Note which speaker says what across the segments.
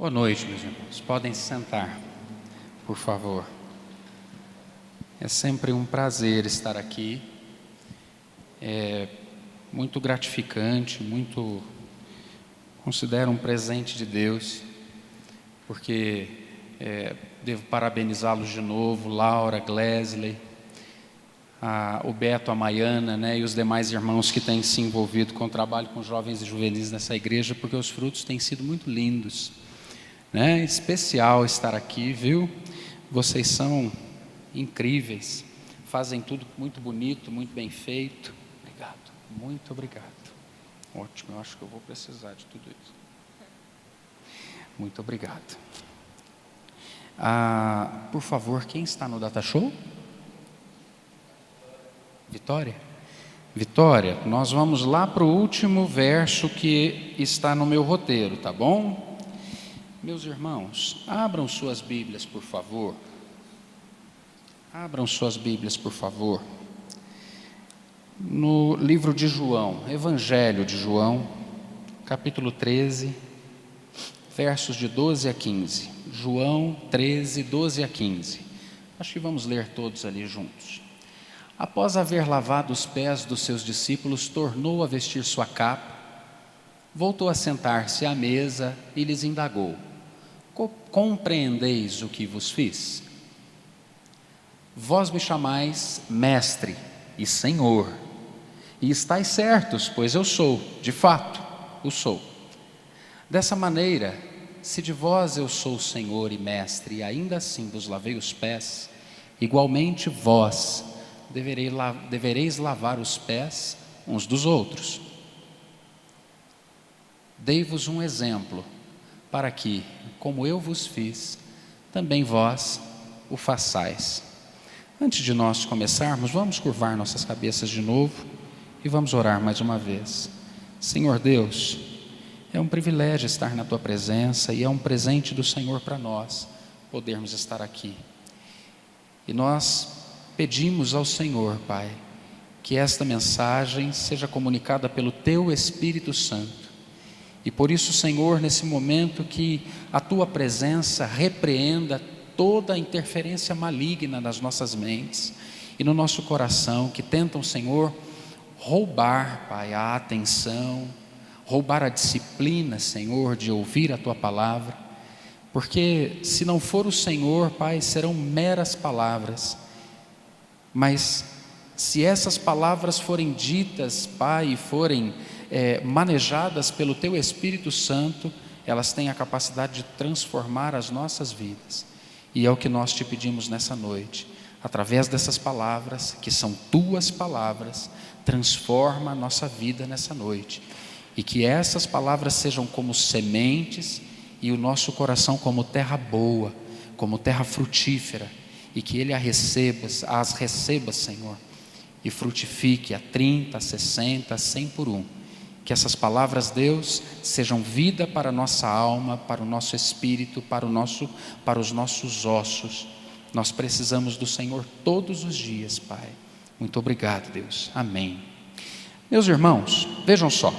Speaker 1: Boa noite, meus irmãos. Podem se sentar, por favor. É sempre um prazer estar aqui. É muito gratificante, considero um presente de Deus, porque devo parabenizá-los de novo, Laura, Glesley, o Beto, a Maiana, né, e os demais irmãos que têm se envolvido com o trabalho com jovens e juvenis nessa igreja, porque os frutos têm sido muito lindos. É especial estar aqui, viu? Vocês são incríveis, fazem tudo muito bonito, muito bem feito. Obrigado, muito obrigado. Ótimo, eu acho que eu vou precisar de tudo isso. Muito obrigado. Por favor, quem está no Data Show? Vitória? Vitória, nós vamos lá para o último verso que está no meu roteiro, tá bom? Meus irmãos, abram suas Bíblias, por favor. Abram suas Bíblias, por favor. No livro de João, Evangelho de João, capítulo 13, versos de 12 a 15. João 13, 12 a 15. Acho que vamos ler todos ali juntos. Após haver lavado os pés dos seus discípulos, tornou a vestir sua capa, voltou a sentar-se à mesa e lhes indagou: compreendeis o que vos fiz? Vós me chamais mestre e senhor, e estáis certos, pois eu sou, de fato, o sou. Dessa maneira, se de vós eu sou senhor e mestre, e ainda assim vos lavei os pés, igualmente vós devereis lavar os pés uns dos outros. Dei-vos um exemplo, para que, como eu vos fiz, também vós o façais. Antes de nós começarmos, vamos curvar nossas cabeças de novo e vamos orar mais uma vez. Senhor Deus, é um privilégio estar na Tua presença e é um presente do Senhor para nós podermos estar aqui. E nós pedimos ao Senhor, Pai, que esta mensagem seja comunicada pelo Teu Espírito Santo. E por isso, Senhor, nesse momento que a Tua presença repreenda toda a interferência maligna nas nossas mentes e no nosso coração, que tentam, Senhor, roubar, Pai, a atenção, roubar a disciplina, Senhor, de ouvir a Tua palavra, porque se não for o Senhor, Pai, serão meras palavras, mas se essas palavras forem ditas, Pai, e forem manejadas pelo Teu Espírito Santo, elas têm a capacidade de transformar as nossas vidas. E é o que nós Te pedimos nessa noite, através dessas palavras, que são Tuas palavras, transforma a nossa vida nessa noite, e que essas palavras sejam como sementes, e o nosso coração como terra boa, como terra frutífera, e que Ele as receba, Senhor, e frutifique a 30, a 60, a 100 por um. Que essas palavras, Deus, sejam vida para a nossa alma, para o nosso espírito, para os nossos ossos. Nós precisamos do Senhor todos os dias, Pai. Muito obrigado, Deus. Amém. Meus irmãos, vejam só.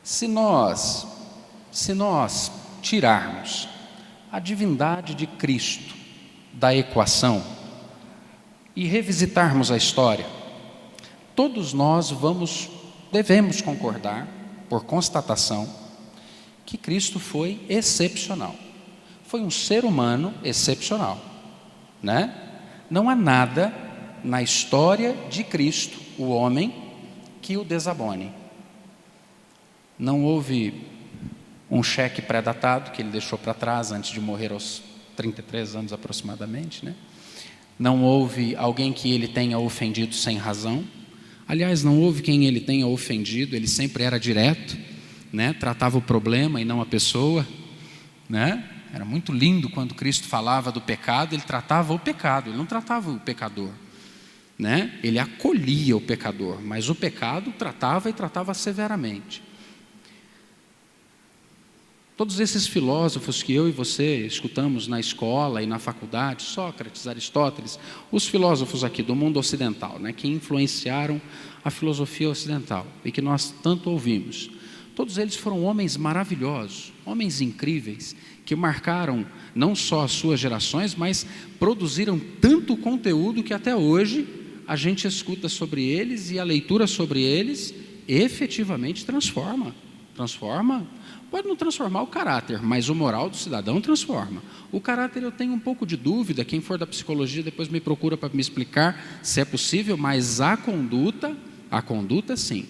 Speaker 1: Se nós tirarmos a divindade de Cristo da equação e revisitarmos a história, todos nós devemos concordar, por constatação, que Cristo foi excepcional. Foi um ser humano excepcional, né? Não há nada na história de Cristo, o homem, que o desabone. Não houve um cheque pré-datado que ele deixou para trás antes de morrer aos 33 anos aproximadamente, né? Não houve alguém que ele tenha ofendido sem razão. Aliás, não houve quem ele tenha ofendido, ele sempre era direto, né? Tratava o problema e não a pessoa, né? Era muito lindo quando Cristo falava do pecado, ele tratava o pecado, ele não tratava o pecador, né? Ele acolhia o pecador, mas o pecado tratava e tratava severamente. Todos esses filósofos que eu e você escutamos na escola e na faculdade, Sócrates, Aristóteles, os filósofos aqui do mundo ocidental, né, que influenciaram a filosofia ocidental e que nós tanto ouvimos, Todos eles foram homens maravilhosos, homens incríveis, que marcaram não só as suas gerações, mas produziram tanto conteúdo que até hoje a gente escuta sobre eles e a leitura sobre eles efetivamente transforma. Pode não transformar o caráter, mas o moral do cidadão transforma. O caráter eu tenho um pouco de dúvida, quem for da psicologia depois me procura para me explicar se é possível, mas a conduta sim.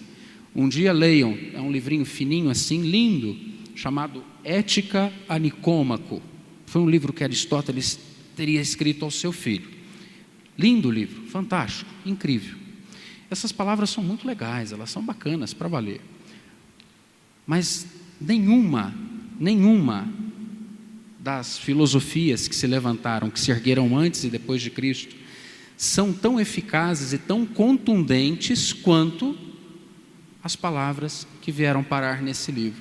Speaker 1: Um dia leiam, é um livrinho fininho assim, lindo, chamado Ética a Nicômaco. Foi um livro que Aristóteles teria escrito ao seu filho. Lindo livro, fantástico, incrível. Essas palavras são muito legais, elas são bacanas para valer. Mas nenhuma das filosofias que se levantaram, que se ergueram antes e depois de Cristo, são tão eficazes e tão contundentes quanto as palavras que vieram parar nesse livro.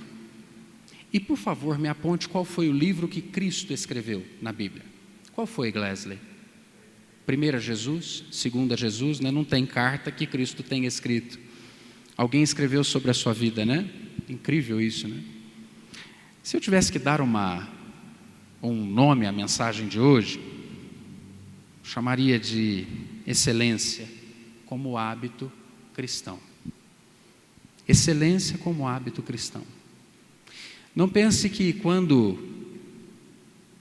Speaker 1: E por favor, me aponte qual foi o livro que Cristo escreveu na Bíblia. Qual foi, Glesley? Primeira Jesus, segunda Jesus, né? Não tem carta que Cristo tenha escrito. Alguém escreveu sobre a sua vida, né? Incrível isso, né? Se eu tivesse que dar um nome à mensagem de hoje, chamaria de excelência como hábito cristão. Excelência como hábito cristão. Não pense que quando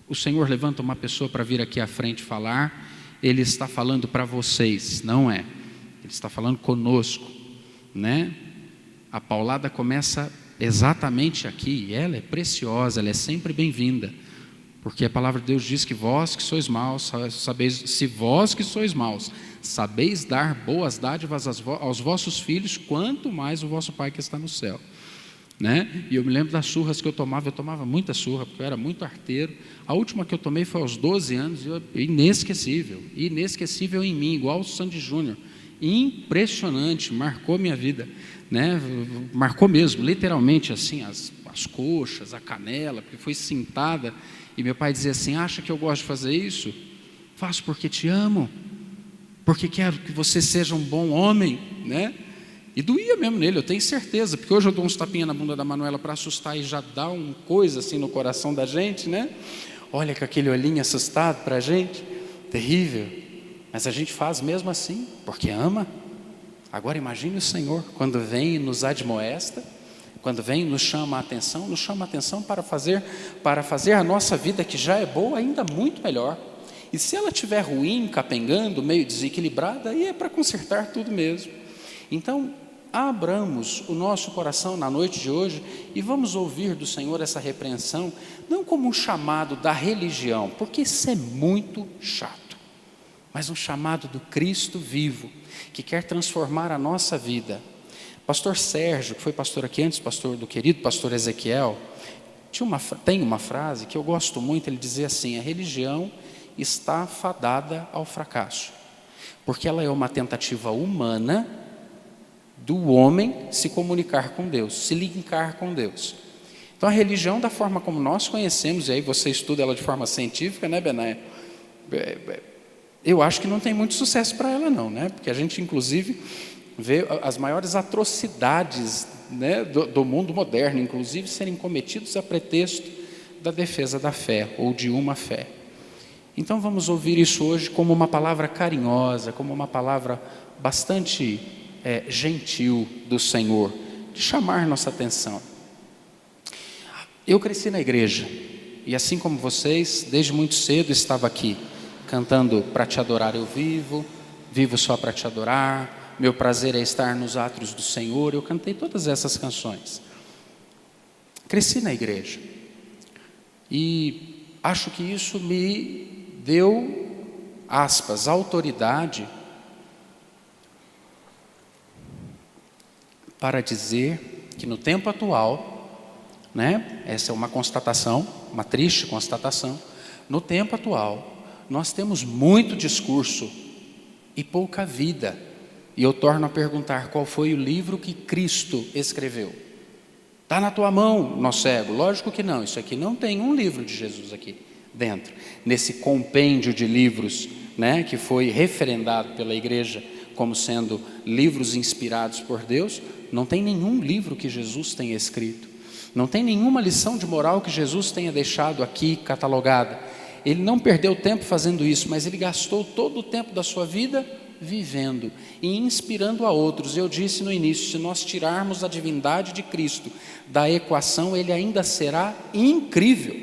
Speaker 1: o Senhor levanta uma pessoa para vir aqui à frente falar, Ele está falando para vocês, não é. Ele está falando conosco, né? A paulada começa exatamente aqui, e ela é preciosa, ela é sempre bem-vinda, porque a palavra de Deus diz que vós que sois maus, se vós que sois maus, sabeis dar boas dádivas aos vossos filhos, quanto mais o vosso Pai que está no céu, né? E eu me lembro das surras que eu tomava muita surra, porque eu era muito arteiro. A última que eu tomei foi aos 12 anos, inesquecível em mim, igual o Sandy Júnior, impressionante, marcou minha vida, né? Marcou mesmo, literalmente assim, as coxas, a canela, porque foi cintada. E meu pai dizia assim: acha que eu gosto de fazer isso? Faço porque te amo, porque quero que você seja um bom homem, né? E doía mesmo nele, eu tenho certeza, porque hoje eu dou uns tapinhas na bunda da Manuela para assustar e já dá uma coisa assim no coração da gente, né? Olha com aquele olhinho assustado para a gente, terrível, mas a gente faz mesmo assim, porque ama. Agora imagine o Senhor, quando vem e nos admoesta, quando vem e nos chama a atenção para fazer a nossa vida, que já é boa, ainda muito melhor. E se ela estiver ruim, capengando, meio desequilibrada, aí é para consertar tudo mesmo. Então, abramos o nosso coração na noite de hoje e vamos ouvir do Senhor essa repreensão, não como um chamado da religião, porque isso é muito chato, mas um chamado do Cristo vivo, que quer transformar a nossa vida. Pastor Sérgio, que foi pastor aqui antes, pastor do querido pastor Ezequiel, tem uma frase que eu gosto muito. Ele dizia assim: a religião está fadada ao fracasso, porque ela é uma tentativa humana do homem se comunicar com Deus, se linkar com Deus. Então a religião, da forma como nós conhecemos, e aí você estuda ela de forma científica, né, Benaia? Eu acho que não tem muito sucesso para ela não, né? Porque a gente inclusive vê as maiores atrocidades, né, do mundo moderno, inclusive serem cometidos a pretexto da defesa da fé, ou de uma fé. Então vamos ouvir isso hoje como uma palavra carinhosa, como uma palavra bastante gentil do Senhor, de chamar nossa atenção. Eu cresci na igreja, e assim como vocês, desde muito cedo estava aqui, cantando Para Te Adorar Eu Vivo, Vivo Só Para Te Adorar, Meu Prazer é Estar nos Átrios do Senhor. Eu cantei todas essas canções. Cresci na igreja, e acho que isso me deu, aspas, autoridade para dizer que no tempo atual, né, essa é uma constatação, uma triste constatação, no tempo atual, nós temos muito discurso e pouca vida. E eu torno a perguntar: qual foi o livro que Cristo escreveu? Está na tua mão, nó cego? Lógico que não, isso aqui não tem um livro de Jesus aqui dentro, nesse compêndio de livros, né, que foi referendado pela igreja como sendo livros inspirados por Deus. não tem nenhum livro que Jesus tenha escrito, não tem nenhuma lição de moral que Jesus tenha deixado aqui catalogada. Ele não perdeu tempo fazendo isso, mas ele gastou todo o tempo da sua vida vivendo e inspirando a outros. Eu disse no início, se nós tirarmos a divindade de Cristo da equação, ele ainda será incrível,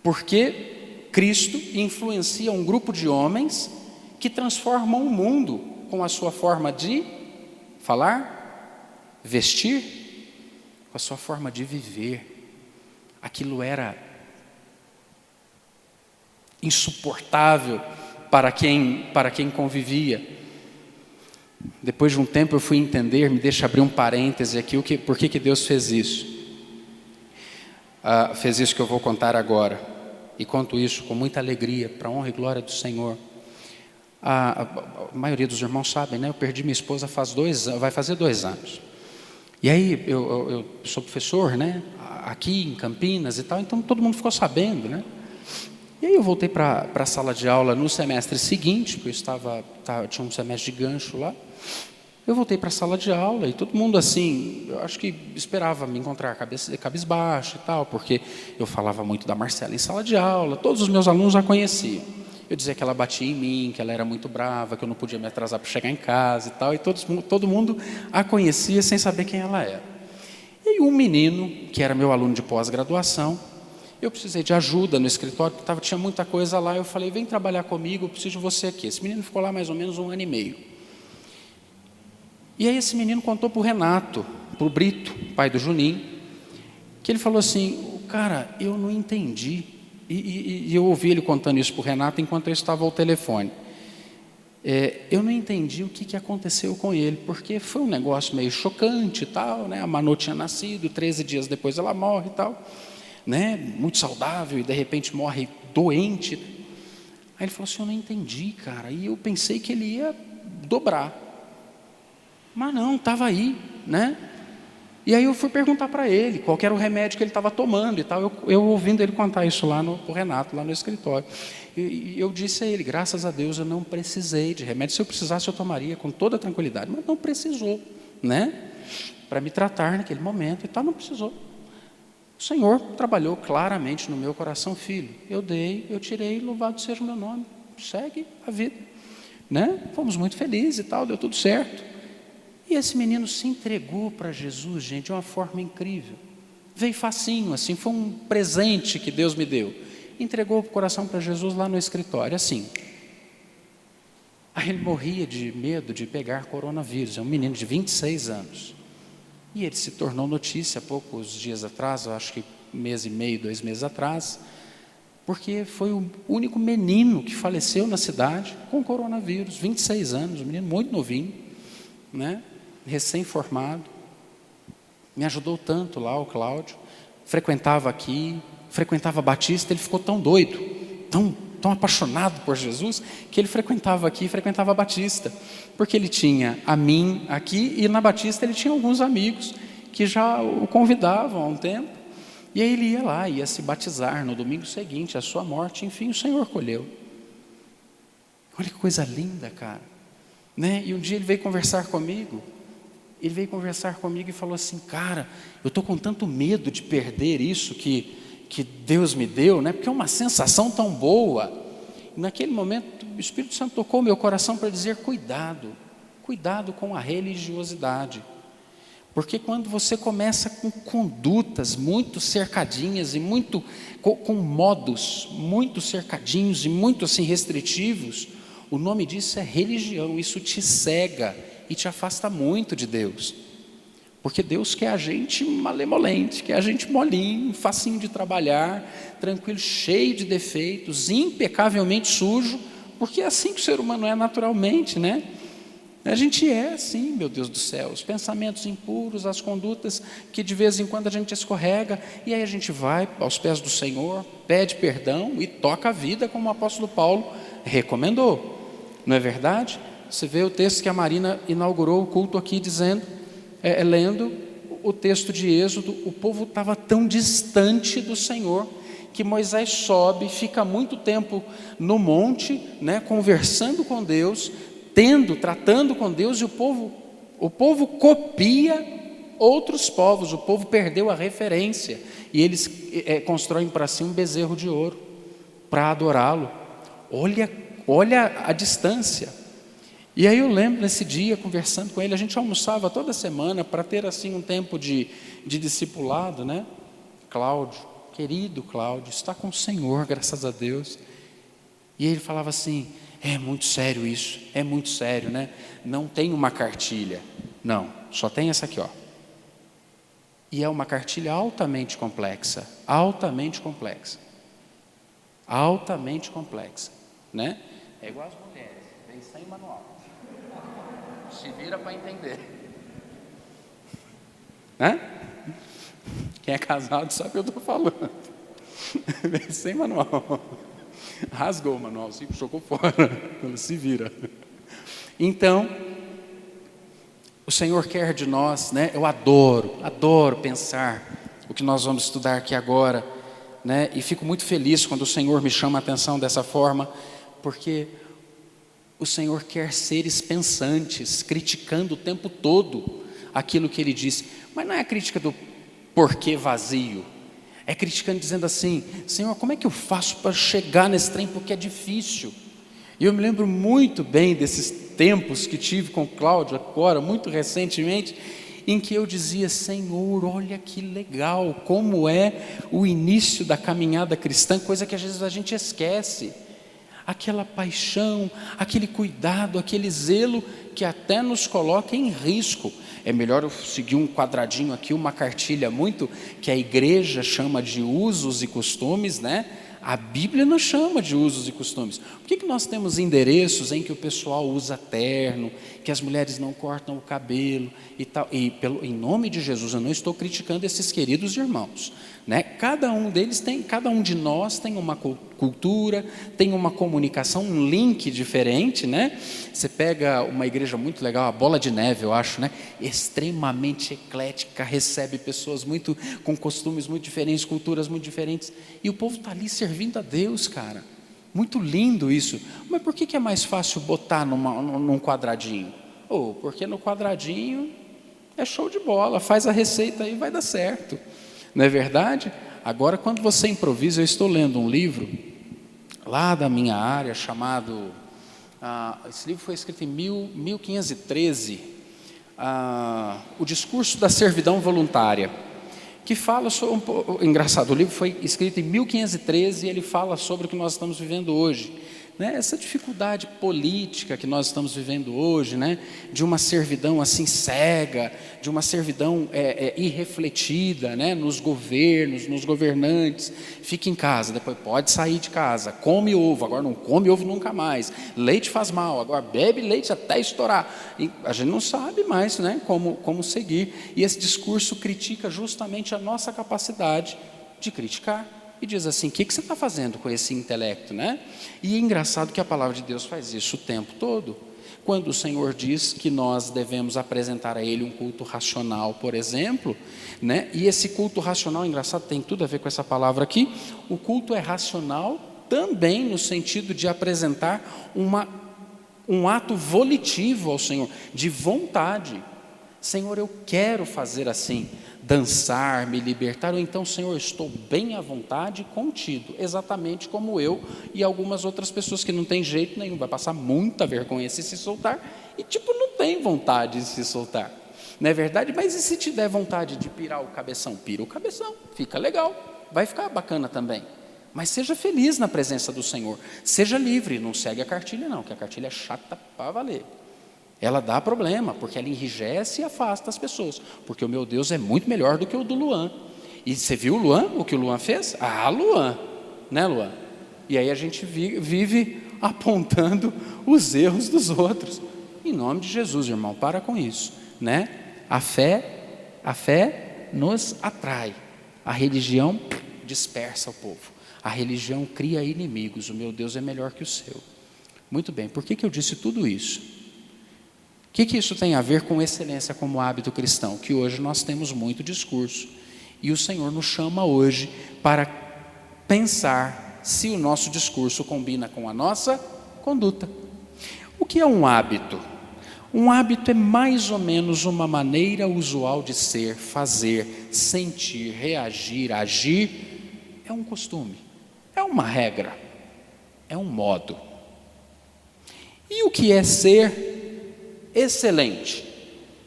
Speaker 1: porque Cristo influencia um grupo de homens que transformam o mundo com a sua forma de falar, vestir, com a sua forma de viver. Aquilo era insuportável para quem convivia. Depois de um tempo eu fui entender, me deixa abrir um parêntese aqui, por que Deus fez isso. Fez isso que eu vou contar agora, e conto isso com muita alegria, para a honra e glória do Senhor. A maioria dos irmãos sabem, né? Eu perdi minha esposa vai fazer 2 anos. E aí eu sou professor, né? Aqui em Campinas e tal, então todo mundo ficou sabendo, né? E aí eu voltei para a sala de aula no semestre seguinte, porque eu tinha um semestre de gancho lá. Eu voltei para a sala de aula e todo mundo assim, eu acho que esperava me encontrar cabisbaixo e tal, porque eu falava muito da Marcela em sala de aula, todos os meus alunos a conheciam. Eu dizia que ela batia em mim, que ela era muito brava, que eu não podia me atrasar para chegar em casa e tal, e todo mundo a conhecia sem saber quem ela era. E um menino, que era meu aluno de pós-graduação, eu precisei de ajuda no escritório, porque tinha muita coisa lá. Eu falei, vem trabalhar comigo, eu preciso de você aqui. Esse menino ficou lá mais ou menos 1 ano e meio. E aí esse menino contou para o Renato, para o Brito, pai do Juninho, que ele falou assim, cara, eu não entendi. E eu ouvi ele contando isso para o Renato enquanto eu estava ao telefone. Eu não entendi o que aconteceu com ele, porque foi um negócio meio chocante e tal, né? A Manu tinha nascido, 13 dias depois ela morre e tal, né? Muito saudável, e de repente morre doente. Aí ele falou assim, eu não entendi, cara, e eu pensei que ele ia dobrar, mas não, estava aí, né? E aí eu fui perguntar para ele qual que era o remédio que ele estava tomando e tal, eu ouvindo ele contar isso lá no Renato, lá no escritório. E eu disse a ele, graças a Deus eu não precisei de remédio, se eu precisasse eu tomaria com toda tranquilidade, mas não precisou, né? Para me tratar naquele momento e tal, não precisou. O Senhor trabalhou claramente no meu coração, filho, eu tirei, louvado seja o meu nome, segue a vida, né? Fomos muito felizes e tal, deu tudo certo. E esse menino se entregou para Jesus, gente, de uma forma incrível. Veio facinho, assim, foi um presente que Deus me deu. Entregou o coração para Jesus lá no escritório, assim. Aí ele morria de medo de pegar coronavírus, é um menino de 26 anos. E ele se tornou notícia há poucos dias atrás, eu acho que 1 mês e meio, 2 meses atrás, porque foi o único menino que faleceu na cidade com coronavírus, 26 anos, um menino muito novinho, né? Recém-formado, me ajudou tanto lá o Cláudio, frequentava aqui, frequentava Batista, ele ficou tão doido, tão apaixonado por Jesus, que ele frequentava aqui, frequentava Batista, porque ele tinha a mim aqui, e na Batista ele tinha alguns amigos, que já o convidavam há um tempo, e aí ele ia lá, ia se batizar no domingo seguinte, a sua morte, enfim, o Senhor colheu. Olha que coisa linda, cara, né? E um dia ele veio conversar comigo, e falou assim, cara, eu estou com tanto medo de perder isso que Deus me deu, né? Porque é uma sensação tão boa. E naquele momento o Espírito Santo tocou meu coração para dizer, cuidado com a religiosidade, porque quando você começa com condutas muito cercadinhas e com modos muito cercadinhos e muito assim restritivos, o nome disso é religião, isso te cega e te afasta muito de Deus, porque Deus quer a gente malemolente, quer a gente molinho, facinho de trabalhar, tranquilo, cheio de defeitos, impecavelmente sujo, porque é assim que o ser humano é naturalmente, né? A gente é assim, meu Deus do céu, os pensamentos impuros, as condutas que de vez em quando a gente escorrega, e aí a gente vai aos pés do Senhor, pede perdão e toca a vida, como o apóstolo Paulo recomendou, não é verdade? Você vê o texto que a Marina inaugurou o culto aqui dizendo, lendo o texto de Êxodo, o povo estava tão distante do Senhor, que Moisés sobe, fica muito tempo no monte, né, conversando com Deus, tratando com Deus, e o povo O povo copia outros povos, o povo perdeu a referência, e eles constroem para si um bezerro de ouro, para adorá-lo. Olha a distância. E aí eu lembro nesse dia, conversando com ele, a gente almoçava toda semana, para ter assim um tempo de discipulado, né? Cláudio, querido Cláudio, está com o Senhor, graças a Deus. E ele falava assim, é muito sério isso, é muito sério, né? Não tem uma cartilha, não, só tem essa aqui, ó. E é uma cartilha altamente complexa, né? É igual as mulheres, vem sem manual, se vira para entender, né? Quem é casado sabe o que eu estou falando, vem sem manual, rasgou o manual, se jogou fora, se vira. Então, o Senhor quer de nós, né? Eu adoro pensar o que nós vamos estudar aqui agora, né? E fico muito feliz quando o Senhor me chama a atenção dessa forma, porque o Senhor quer seres pensantes, criticando o tempo todo aquilo que Ele disse, mas não é a crítica do porquê vazio, é criticando dizendo assim, Senhor, como é que eu faço para chegar nesse trem, porque é difícil. E eu me lembro muito bem desses tempos que tive com o Cláudio agora, muito recentemente, em que eu dizia, Senhor, olha que legal, como é o início da caminhada cristã, coisa que às vezes a gente esquece. Aquela paixão, aquele cuidado, aquele zelo que até nos coloca em risco. É melhor eu seguir um quadradinho aqui, uma cartilha muito, que a igreja chama de usos e costumes, né? A Bíblia não chama de usos e costumes. Por que nós temos endereços em que o pessoal usa terno, que as mulheres não cortam o cabelo e tal? E em nome de Jesus, eu não estou criticando esses queridos irmãos, né? Cada um de nós tem uma cultura, tem uma comunicação, um link diferente, né? Você pega uma igreja muito legal, a Bola de Neve, eu acho, né? Extremamente eclética, recebe pessoas com costumes muito diferentes, culturas muito diferentes, e o povo está ali servindo a Deus, cara. Muito lindo isso. Mas por que é mais fácil botar num quadradinho? Porque no quadradinho é show de bola, faz a receita aí, vai dar certo. Não é verdade? Agora, quando você improvisa, eu estou lendo um livro lá da minha área, chamado, esse livro foi escrito em 1513, O Discurso da Servidão Voluntária, que fala sobre, engraçado, o livro foi escrito em 1513 e ele fala sobre o que nós estamos vivendo hoje, né? Essa dificuldade política que nós estamos vivendo hoje, né? De uma servidão assim cega, de uma servidão irrefletida, né? Nos governos, nos governantes. Fica em casa, depois pode sair de casa, come ovo, agora não come ovo nunca mais, leite faz mal, agora bebe leite até estourar, e a gente não sabe mais, né? Como seguir, e esse discurso critica justamente a nossa capacidade de criticar. E diz assim, o que você está fazendo com esse intelecto, né? E é engraçado que a palavra de Deus faz isso o tempo todo. Quando o Senhor diz que nós devemos apresentar a Ele um culto racional, por exemplo, né? E esse culto racional, engraçado, tem tudo a ver com essa palavra aqui. O culto é racional também no sentido de apresentar um ato volitivo ao Senhor, de vontade. Senhor, eu quero fazer assim, dançar, me libertar, ou então, Senhor, eu estou bem à vontade contido, exatamente como eu e algumas outras pessoas que não tem jeito nenhum, vai passar muita vergonha se soltar, e não tem vontade de se soltar, não é verdade? Mas e se te der vontade de pirar o cabeção? Pira o cabeção, fica legal, vai ficar bacana também, mas seja feliz na presença do Senhor, seja livre, não segue a cartilha não, que a cartilha é chata para valer. Ela dá problema, porque ela enrijece e afasta as pessoas, porque o meu Deus é muito melhor do que o do Luan. E você viu o Luan, o que o Luan fez? Luan, né, Luan? E aí a gente vive apontando os erros dos outros. Em nome de Jesus, irmão, para com isso, né? A fé nos atrai, a religião dispersa o povo, a religião cria inimigos, o meu Deus é melhor que o seu. Muito bem, por que eu disse tudo isso? O que isso tem a ver com excelência como hábito cristão? Que hoje nós temos muito discurso, e o Senhor nos chama hoje para pensar se o nosso discurso combina com a nossa conduta. O que é um hábito? Um hábito é mais ou menos uma maneira usual de ser, fazer, sentir, reagir, agir. É um costume, é uma regra, é um modo. E o que é ser excelente?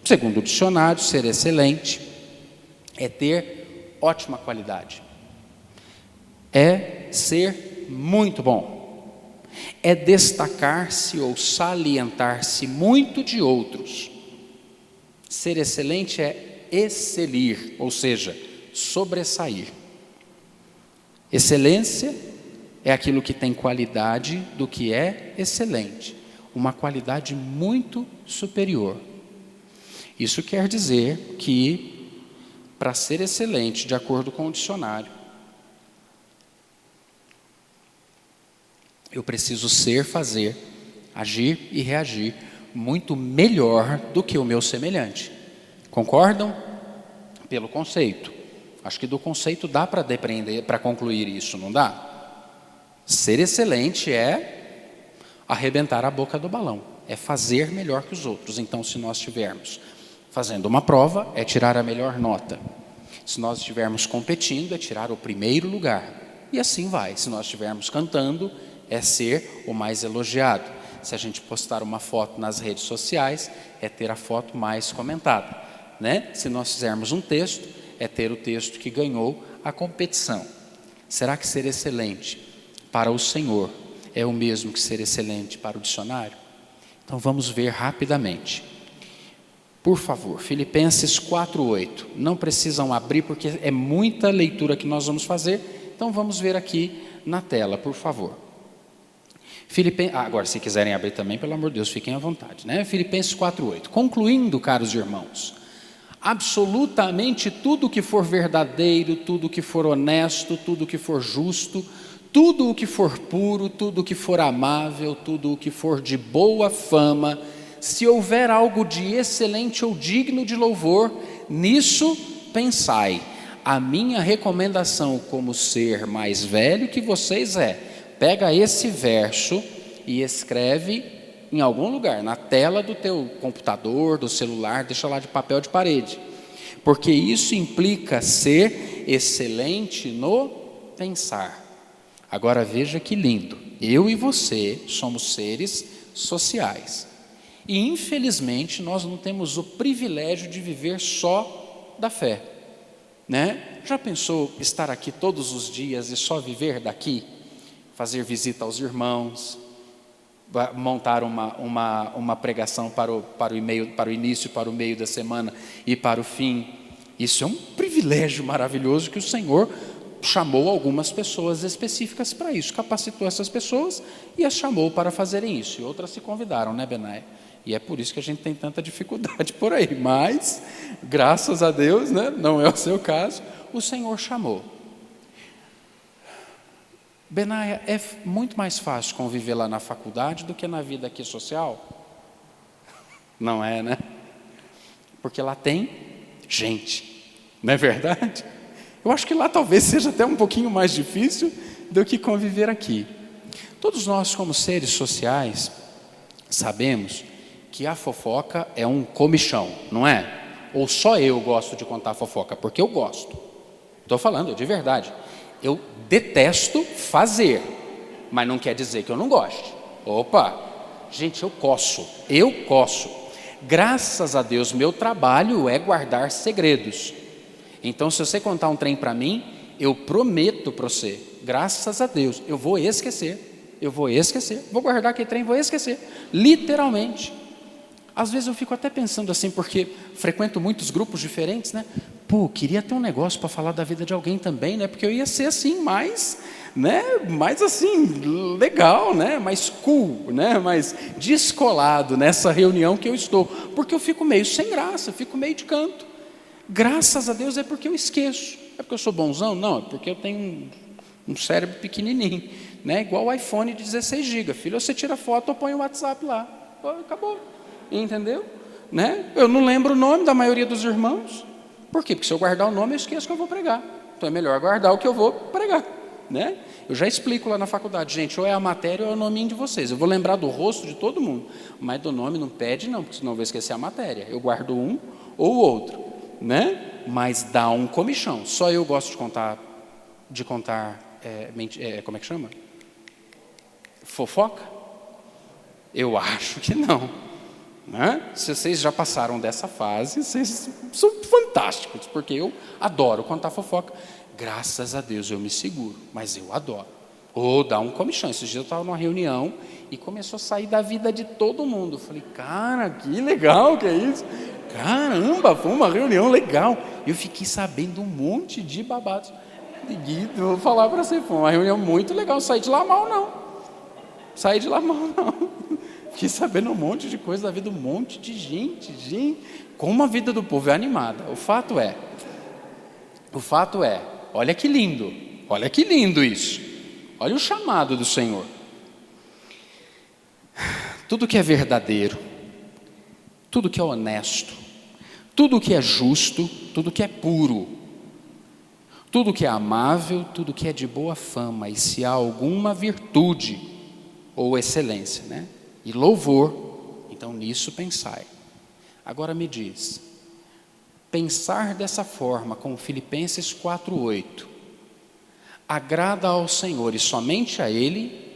Speaker 1: Segundo o dicionário, ser excelente é ter ótima qualidade, é ser muito bom, é destacar-se ou salientar-se muito de outros. Ser excelente é excelir, ou seja, sobressair. Excelência é aquilo que tem qualidade do que é excelente, uma qualidade muito superior. Isso quer dizer que, para ser excelente, de acordo com o dicionário, eu preciso ser, fazer, agir e reagir muito melhor do que o meu semelhante. Concordam? Pelo conceito. Acho que do conceito dá para depreender, para concluir isso, não dá? Ser excelente é arrebentar a boca do balão, é fazer melhor que os outros. Então, se nós estivermos fazendo uma prova, é tirar a melhor nota. Se nós estivermos competindo, é tirar o primeiro lugar. E assim vai. Se nós estivermos cantando, é ser o mais elogiado. Se a gente postar uma foto nas redes sociais, é ter a foto mais comentada, né? Se nós fizermos um texto, é ter o texto que ganhou a competição. Será que ser excelente para o Senhor é o mesmo que ser excelente para o dicionário? Então vamos ver rapidamente. Por favor, Filipenses 4:8. Não precisam abrir porque é muita leitura que nós vamos fazer. Então vamos ver aqui na tela, por favor. Agora, se quiserem abrir também, pelo amor de Deus, fiquem à vontade, né? Filipenses 4:8. Concluindo, caros irmãos, absolutamente tudo que for verdadeiro, tudo que for honesto, tudo que for justo, tudo o que for puro, tudo o que for amável, tudo o que for de boa fama, se houver algo de excelente ou digno de louvor, nisso pensai. A minha recomendação como ser mais velho que vocês pega esse verso e escreve em algum lugar, na tela do teu computador, do celular, deixa lá de papel de parede. Porque isso implica ser excelente no pensar. Agora veja que lindo, eu e você somos seres sociais. E infelizmente nós não temos o privilégio de viver só da fé, né? Já pensou estar aqui todos os dias e só viver daqui? Fazer visita aos irmãos, montar uma pregação para o início, para o meio da semana e para o fim. Isso é um privilégio maravilhoso que o Senhor chamou algumas pessoas específicas para isso, capacitou essas pessoas e as chamou para fazerem isso. E outras se convidaram, né, Benai? E é por isso que a gente tem tanta dificuldade por aí. Mas, graças a Deus, né, não é o seu caso, o Senhor chamou. Benaia, é muito mais fácil conviver lá na faculdade do que na vida aqui social? Não é, né? Porque lá tem gente, não é verdade? Eu acho que lá talvez seja até um pouquinho mais difícil do que conviver aqui. Todos nós, como seres sociais, sabemos que a fofoca é um comichão, não é? Ou só eu gosto de contar fofoca? Porque eu gosto. Estou falando de verdade. Eu detesto fazer, mas não quer dizer que eu não goste. Opa, gente, eu coço. Graças a Deus, meu trabalho é guardar segredos. Então, se você contar um trem para mim, eu prometo para você, graças a Deus, eu vou esquecer. Vou guardar aquele trem, vou esquecer. Literalmente. Às vezes eu fico até pensando assim, porque frequento muitos grupos diferentes, né? Queria ter um negócio para falar da vida de alguém também, né? Porque eu ia ser assim, mais assim, legal, né? Mais cool, né? Mais descolado nessa reunião que eu estou. Porque eu fico meio sem graça, fico meio de canto. Graças a Deus é porque eu esqueço. É porque eu sou bonzão? Não, é porque eu tenho um cérebro pequenininho, né? Igual o iPhone de 16 GB. Filho, você tira foto ou põe o WhatsApp lá. Acabou. Entendeu? Né? Eu não lembro o nome da maioria dos irmãos. Por quê? Porque se eu guardar o nome, eu esqueço que eu vou pregar. Então é melhor guardar o que eu vou pregar. né? Eu já explico lá na faculdade, gente, ou é a matéria ou é o nominho de vocês. Eu vou lembrar do rosto de todo mundo, mas do nome não pede não, porque senão eu vou esquecer a matéria. Eu guardo um ou o outro, né? Mas dá um comichão. Só eu gosto de contar, como é que chama? Fofoca? Eu acho que não, né? Se vocês já passaram dessa fase, vocês são fantásticos, porque eu adoro contar fofoca. Graças a Deus eu me seguro, mas eu adoro. Ou dá um comichão. Esses dias eu estava numa reunião e começou a sair da vida de todo mundo. Eu falei, cara, que legal que é isso. Caramba, foi uma reunião legal. Eu fiquei sabendo um monte de babados. Vou falar para você, foi uma reunião muito legal. Não saí de lá mal, não. Fiquei sabendo um monte de coisa da vida, um monte de gente. Como a vida do povo é animada. O fato é, olha que lindo isso. Olha o chamado do Senhor. Tudo que é verdadeiro, tudo que é honesto, tudo que é justo, tudo que é puro, tudo que é amável, tudo que é de boa fama, e se há alguma virtude ou excelência, né? E louvor, então nisso pensai. Agora me diz, pensar dessa forma, como Filipenses 4:8, agrada ao Senhor e somente a Ele,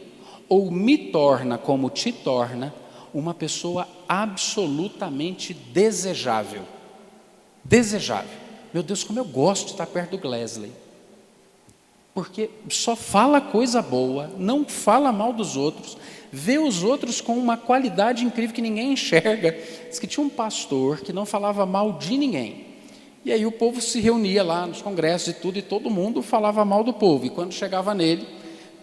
Speaker 1: ou me torna como te torna uma pessoa absolutamente desejável? Meu Deus, como eu gosto de estar perto do Glesley, porque só fala coisa boa, não fala mal dos outros, vê os outros com uma qualidade incrível que ninguém enxerga. Diz que tinha um pastor que não falava mal de ninguém, e aí o povo se reunia lá nos congressos e tudo, e todo mundo falava mal do povo, e quando chegava nele,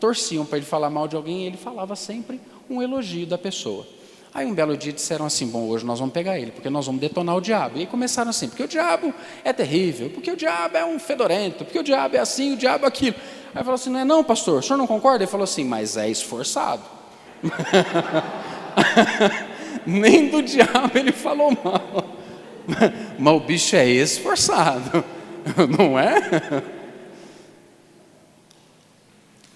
Speaker 1: torciam para ele falar mal de alguém, e ele falava sempre um elogio da pessoa. Aí um belo dia disseram assim, bom, hoje nós vamos pegar ele, porque nós vamos detonar o diabo. E aí começaram assim, porque o diabo é terrível, porque o diabo é um fedorento, porque o diabo é assim, o diabo é aquilo. Aí falou assim, não é não, pastor, o senhor não concorda? Ele falou assim, mas é esforçado. Nem do diabo ele falou mal, mas o bicho é esforçado, não é?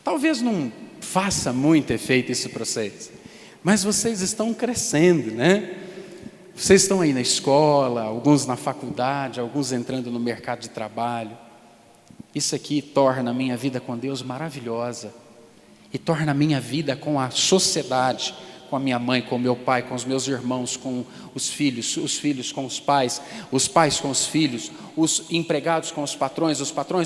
Speaker 1: Talvez não faça muito efeito esse processo, mas vocês estão crescendo, né? Vocês estão aí na escola, alguns na faculdade, alguns entrando no mercado de trabalho. Isso aqui torna a minha vida com Deus maravilhosa, e torna a minha vida com a sociedade, com a minha mãe, com o meu pai, com os meus irmãos, com os filhos com os pais com os filhos, os empregados com os patrões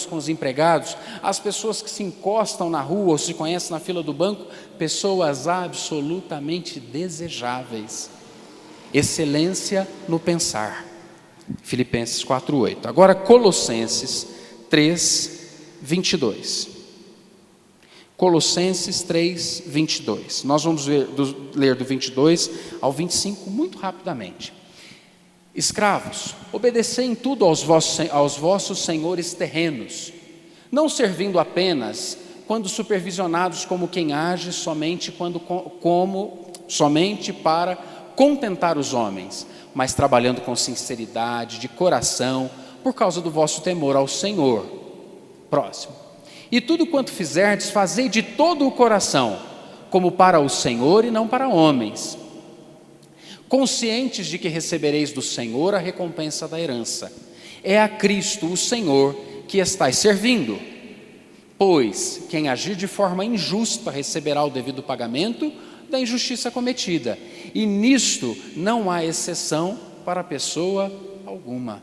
Speaker 1: com os empregados, as pessoas que se encostam na rua ou se conhecem na fila do banco, pessoas absolutamente desejáveis. Excelência no pensar. Filipenses 4:8. Agora Colossenses 3:22. Colossenses 3:22. Nós vamos ler do 22 ao 25 muito rapidamente. Escravos, obedecei em tudo aos vossos senhores terrenos, não servindo apenas quando supervisionados como quem age somente para contentar os homens, mas trabalhando com sinceridade de coração, por causa do vosso temor ao Senhor. Próximo. E tudo quanto fizerdes, fazei de todo o coração, como para o Senhor e não para homens, conscientes de que recebereis do Senhor a recompensa da herança. É a Cristo, o Senhor, que estais servindo. Pois quem agir de forma injusta receberá o devido pagamento da injustiça cometida, e nisto não há exceção para pessoa alguma.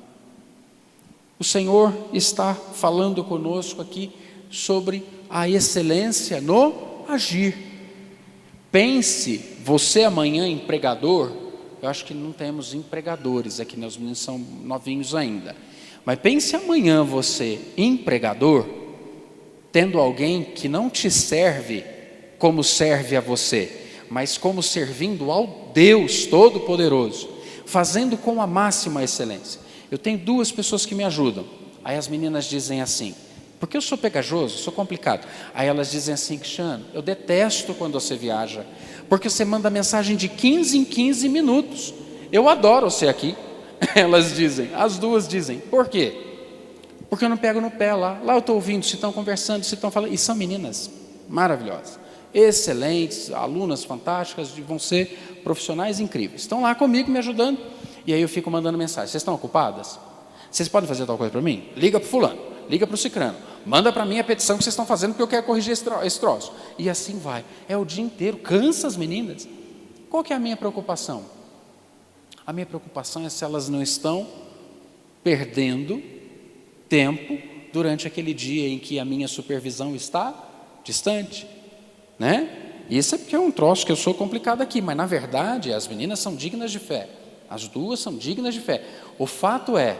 Speaker 1: O Senhor está falando conosco aqui sobre a excelência no agir. Pense, você amanhã empregador, eu acho que não temos empregadores aqui, né? Os meninos são novinhos ainda, mas pense amanhã você empregador, tendo alguém que não te serve como serve a você, mas como servindo ao Deus Todo-Poderoso, fazendo com a máxima excelência. Eu tenho duas pessoas que me ajudam, aí as meninas dizem assim, porque eu sou pegajoso, sou complicado. Aí elas dizem assim, Cristiano, eu detesto quando você viaja, porque você manda mensagem de 15 em 15 minutos. Eu adoro você aqui. Elas dizem, as duas dizem, por quê? Porque eu não pego no pé lá. Lá eu estou ouvindo, se estão conversando, se estão falando. E são meninas maravilhosas, excelentes, alunas fantásticas, vão ser profissionais incríveis. Estão lá comigo, me ajudando. E aí eu fico mandando mensagem: vocês estão ocupadas? Vocês podem fazer tal coisa para mim? Liga para o fulano, liga para o cicrano. Manda para mim a petição que vocês estão fazendo, porque eu quero corrigir esse troço. E assim vai. É o dia inteiro, cansa as meninas. Qual que é a minha preocupação? A minha preocupação é se elas não estão perdendo tempo durante aquele dia em que a minha supervisão está distante, né? Isso é porque é um troço que eu sou complicado aqui, mas na verdade as meninas são dignas de fé. As duas são dignas de fé. O fato é,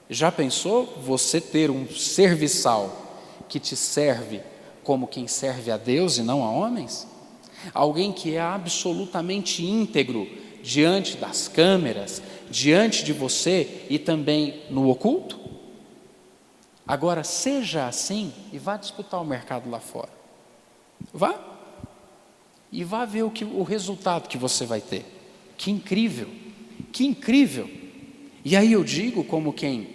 Speaker 1: já pensou você ter um serviçal que te serve como quem serve a Deus e não a homens? Alguém que é absolutamente íntegro diante das câmeras, diante de você e também no oculto? Agora, seja assim e vá disputar o mercado lá fora. Vá. E vá ver o resultado que você vai ter. Que incrível, que incrível. E aí eu digo como quem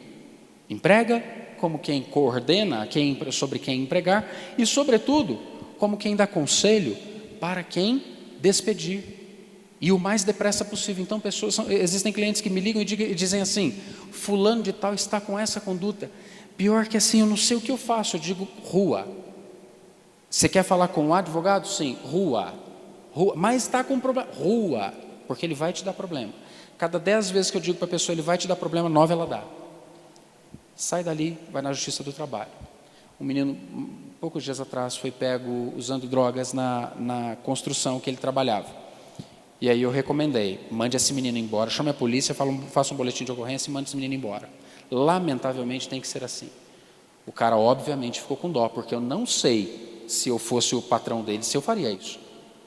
Speaker 1: emprega, como quem coordena sobre quem empregar e, sobretudo, como quem dá conselho para quem despedir. E o mais depressa possível. Então, existem clientes que me ligam e dizem assim: fulano de tal está com essa conduta. Pior que assim, eu não sei o que eu faço. Eu digo: rua. Você quer falar com um advogado? Sim, rua. Mas está com problema. Rua, porque ele vai te dar problema. Cada 10 vezes que eu digo para a pessoa, ele vai te dar problema, 9 ela dá. Sai dali, vai na Justiça do Trabalho. Um menino, poucos dias atrás, foi pego usando drogas na construção que ele trabalhava. E aí eu recomendei: mande esse menino embora, chame a polícia, faça um boletim de ocorrência e mande esse menino embora. Lamentavelmente tem que ser assim. O cara obviamente ficou com dó, porque eu não sei se eu fosse o patrão dele, se eu faria isso.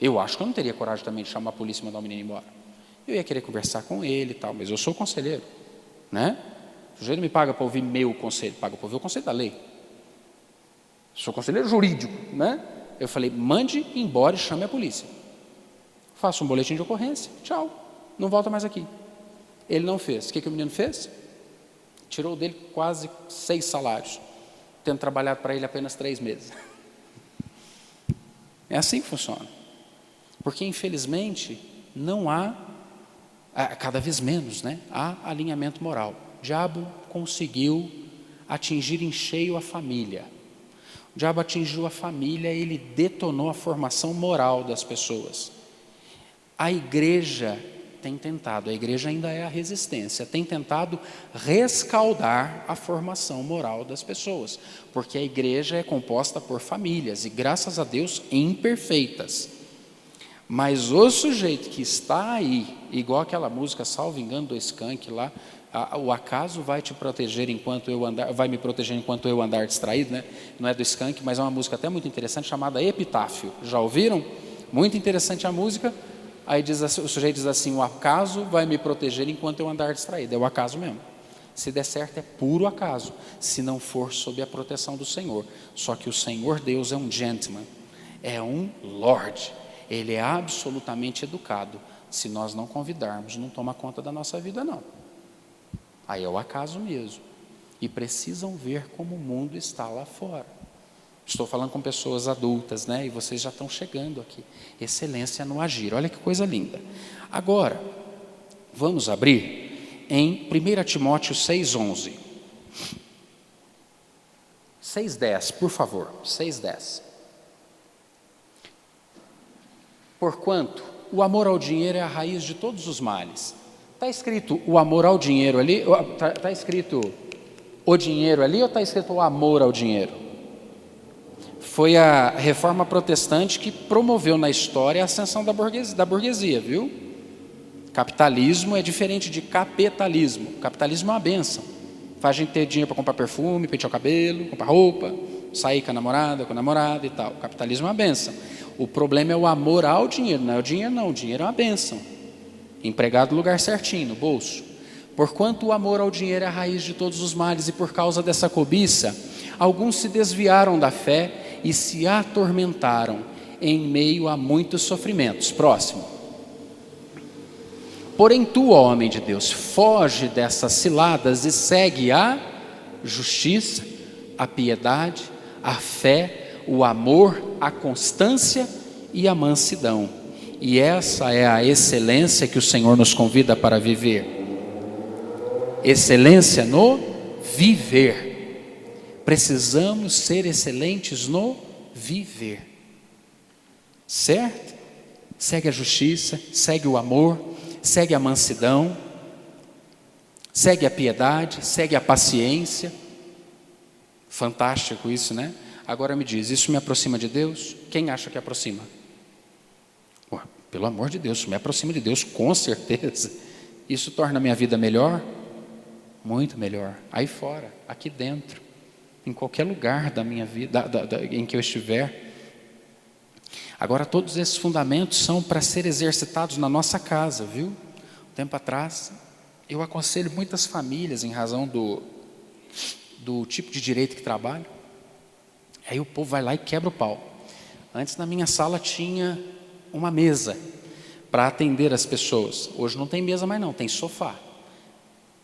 Speaker 1: Eu acho que eu não teria coragem também de chamar a polícia e mandar o menino embora. Eu ia querer conversar com ele e tal, mas eu sou conselheiro, né? O sujeito me paga para ouvir meu conselho, paga para ouvir o conselho da lei. Sou conselheiro jurídico, né? Eu falei: mande embora e chame a polícia. Faça um boletim de ocorrência, tchau, não volta mais aqui. Ele não fez. O que o menino fez? Tirou dele quase 6 salários, tendo trabalhado para ele apenas 3 meses. É assim que funciona. Porque, infelizmente, não há, cada vez menos, né? Há alinhamento moral. O diabo conseguiu atingir em cheio a família. O diabo atingiu a família, ele detonou a formação moral das pessoas. A igreja tem tentado, a igreja ainda é a resistência, tem tentado rescaldar a formação moral das pessoas, porque a igreja é composta por famílias, e graças a Deus imperfeitas. Mas o sujeito que está aí, igual aquela música, salvo engano, do Skank lá, o acaso vai te proteger enquanto eu andar, vai me proteger enquanto eu andar distraído, né? Não é do Skank, mas é uma música até muito interessante, chamada Epitáfio. Já ouviram? Muito interessante a música. Aí o sujeito diz assim: o acaso vai me proteger enquanto eu andar distraído. É o acaso mesmo. Se der certo é puro acaso, se não for sob a proteção do Senhor. Só que o Senhor Deus é um gentleman, é um lord. Ele é absolutamente educado. Se nós não convidarmos, não toma conta da nossa vida, não. Aí é o acaso mesmo. E precisam ver como o mundo está lá fora. Estou falando com pessoas adultas, né? E vocês já estão chegando aqui. Excelência no agir. Olha que coisa linda. Agora, vamos abrir em 1 Timóteo 6,11. 6,10, por favor. 6,10. Porquanto o amor ao dinheiro é a raiz de todos os males. Está escrito o amor ao dinheiro ali? Está escrito o dinheiro ali ou está escrito o amor ao dinheiro? Foi a reforma protestante que promoveu na história a ascensão da burguesia, viu? Capitalismo é diferente de capitalismo. Capitalismo é uma benção. Faz a gente ter dinheiro para comprar perfume, pentear o cabelo, comprar roupa, sair com a namorada, com o namorado e tal. Capitalismo é uma benção. O problema é o amor ao dinheiro. Não é o dinheiro não, o dinheiro é uma benção. Empregado no lugar certinho, no bolso. Porquanto o amor ao dinheiro é a raiz de todos os males, e por causa dessa cobiça, alguns se desviaram da fé e se atormentaram em meio a muitos sofrimentos. Próximo. Porém tu, ó homem de Deus, foge dessas ciladas e segue a justiça, a piedade, a fé, o amor, a constância e a mansidão. E essa é a excelência que o Senhor nos convida para viver. Excelência no viver. Precisamos ser excelentes no viver. Certo? Segue a justiça, segue o amor, segue a mansidão, segue a piedade, segue a paciência. Fantástico isso, né? Agora me diz, isso me aproxima de Deus? Quem acha que aproxima? Ué, pelo amor de Deus, isso me aproxima de Deus, com certeza. Isso torna a minha vida melhor? Muito melhor. Aí fora, aqui dentro, em qualquer lugar da minha vida, em que eu estiver. Agora, todos esses fundamentos são para ser exercitados na nossa casa, viu? Um tempo atrás, eu aconselho muitas famílias, em razão do tipo de direito que trabalho. Aí o povo vai lá e quebra o pau. Antes, na minha sala, tinha uma mesa para atender as pessoas. Hoje não tem mesa mais não, tem sofá.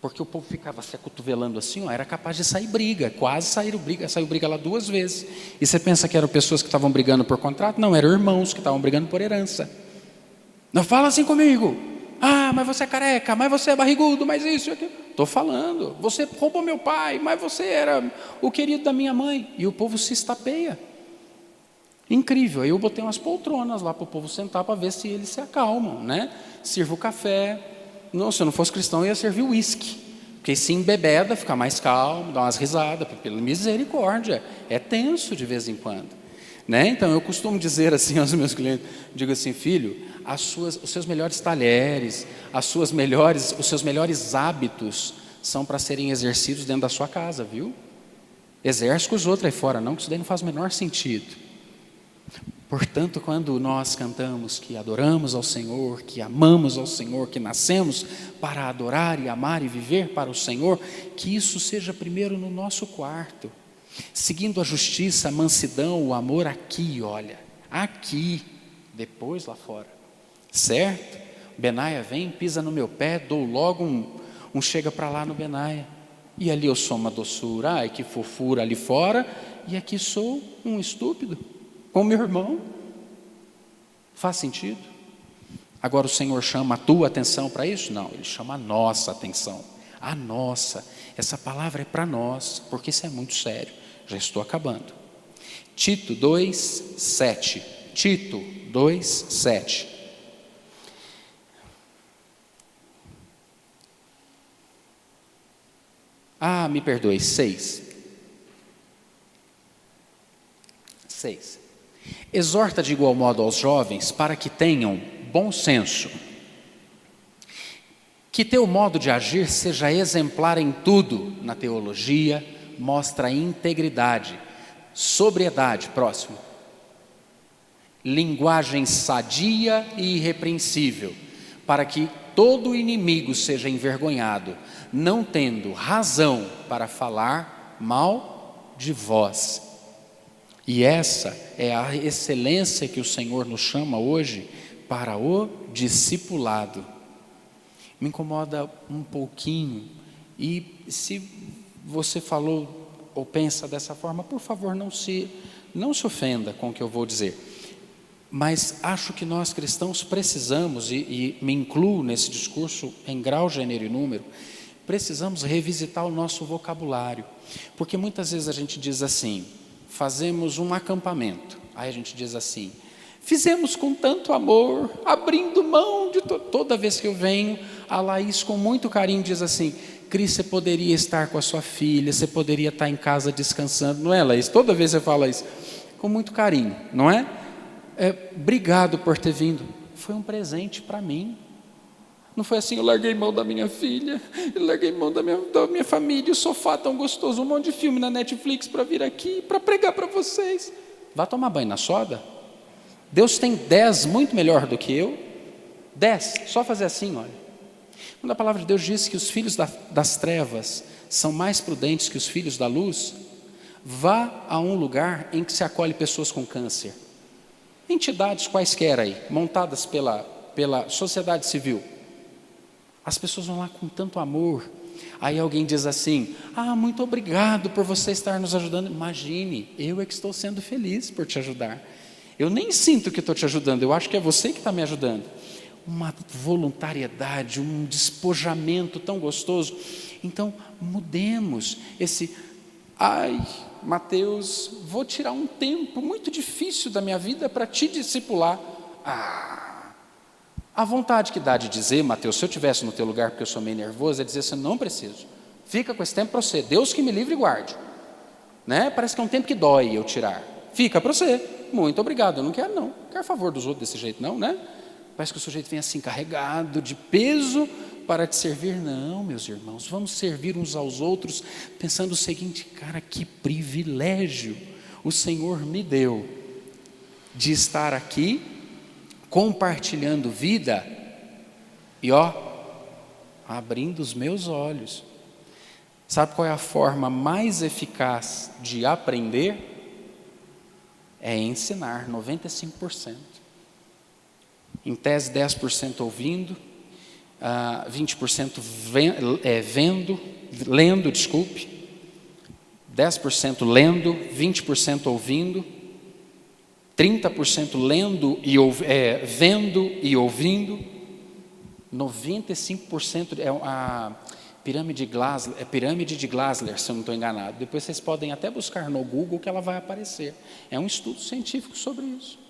Speaker 1: Porque o povo ficava se acotovelando assim, ó, era capaz de sair briga. Quase saiu briga lá 2 vezes. E você pensa que eram pessoas que estavam brigando por contrato? Não, eram irmãos que estavam brigando por herança. Não fala assim comigo. Ah, mas você é careca, mas você é barrigudo, mas isso e aquilo. Estou falando, você roubou meu pai, mas você era o querido da minha mãe. E o povo se estapeia. Incrível. Aí eu botei umas poltronas lá para o povo sentar para ver se eles se acalmam, né? Sirvo café. Não, se eu não fosse cristão, eu ia servir uísque. Porque se embebeda, fica mais calmo, dá umas risadas, pela misericórdia. É tenso de vez em quando. Né? Então, eu costumo dizer assim aos meus clientes, digo assim, filho, os seus melhores talheres, os seus melhores hábitos são para serem exercidos dentro da sua casa, viu? Exerce com os outros aí fora, não, que isso daí não faz o menor sentido. Portanto, quando nós cantamos que adoramos ao Senhor, que amamos ao Senhor, que nascemos para adorar e amar e viver para o Senhor, que isso seja primeiro no nosso quarto, seguindo a justiça, a mansidão, o amor aqui, olha, aqui, depois lá fora, certo? Benaia vem, pisa no meu pé, dou logo um chega para lá no Benaia, e ali eu sou uma doçura, ai que fofura ali fora, e aqui sou um estúpido, com meu irmão. Faz sentido? Agora o Senhor chama a tua atenção para isso? Não, Ele chama a nossa atenção. A nossa. Essa palavra é para nós, porque isso é muito sério. Já estou acabando. Tito 2:7. Tito 2:7. Ah, me perdoe, 6. Exorta de igual modo aos jovens para que tenham bom senso, que teu modo de agir seja exemplar em tudo, na teologia, mostra integridade, sobriedade, próximo, linguagem sadia e irrepreensível, para que todo inimigo seja envergonhado, não tendo razão para falar mal de vós. E essa é a excelência que o Senhor nos chama hoje para o discipulado. Me incomoda um pouquinho, e se você falou ou pensa dessa forma, por favor, não se ofenda com o que eu vou dizer. Mas acho que nós cristãos precisamos, e me incluo nesse discurso em grau, gênero e número, precisamos revisitar o nosso vocabulário. Porque muitas vezes a gente diz assim, fazemos um acampamento, aí a gente diz assim, fizemos com tanto amor, abrindo mão de toda vez que eu venho, a Laís com muito carinho diz assim, Cris, você poderia estar com a sua filha, você poderia estar em casa descansando, não é, Laís? Toda vez você fala isso, com muito carinho, não é? Obrigado por ter vindo, foi um presente para mim. Não foi assim, eu larguei mão da minha filha, eu larguei mão da minha família, o sofá tão gostoso, um monte de filme na Netflix para vir aqui, para pregar para vocês. Vá tomar banho na soda. Deus tem 10 muito melhor do que eu. 10, só fazer assim, olha. Quando a palavra de Deus diz que os filhos das trevas são mais prudentes que os filhos da luz, vá a um lugar em que se acolhe pessoas com câncer. Entidades quaisquer aí, montadas pela sociedade civil. As pessoas vão lá com tanto amor, Aí alguém diz assim: muito obrigado por você estar nos ajudando. Imagine, eu é que estou sendo feliz por te ajudar. Eu nem sinto que estou te ajudando, eu acho que é você que está me ajudando. Uma voluntariedade, um despojamento tão gostoso. Então, mudemos esse: Mateus, vou tirar um tempo muito difícil da minha vida para te discipular. A vontade que dá de dizer, Mateus, se eu estivesse no teu lugar porque eu sou meio nervoso, é dizer assim: não preciso, fica com esse tempo para você, Deus que me livre e guarde, né? Parece que é um tempo que dói eu tirar, fica para você, muito obrigado, eu não quero favor dos outros desse jeito não, né? Parece que o sujeito vem assim carregado de peso para te servir. Não, meus irmãos, vamos servir uns aos outros pensando o seguinte: cara, que privilégio o Senhor me deu de estar aqui compartilhando vida e abrindo os meus olhos. Sabe qual é a forma mais eficaz de aprender? É ensinar. 95%. Em tese 10% ouvindo, 20% lendo, 10% lendo, 20% ouvindo, 30% lendo e vendo e ouvindo, 95% é a pirâmide de Glasler, se eu não estou enganado. Depois vocês podem até buscar no Google que ela vai aparecer. É um estudo científico sobre isso.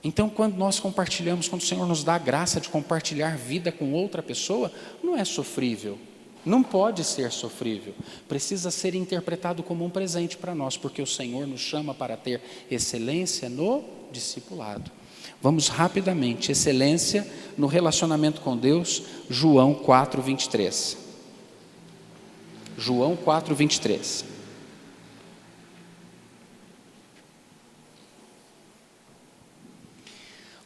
Speaker 1: Então, quando nós compartilhamos, quando o Senhor nos dá a graça de compartilhar vida com outra pessoa, não é sofrível. Não pode ser sofrível, precisa ser interpretado como um presente para nós, porque o Senhor nos chama para ter excelência no discipulado. Vamos rapidamente, excelência no relacionamento com Deus, João 4:23. João 4:23.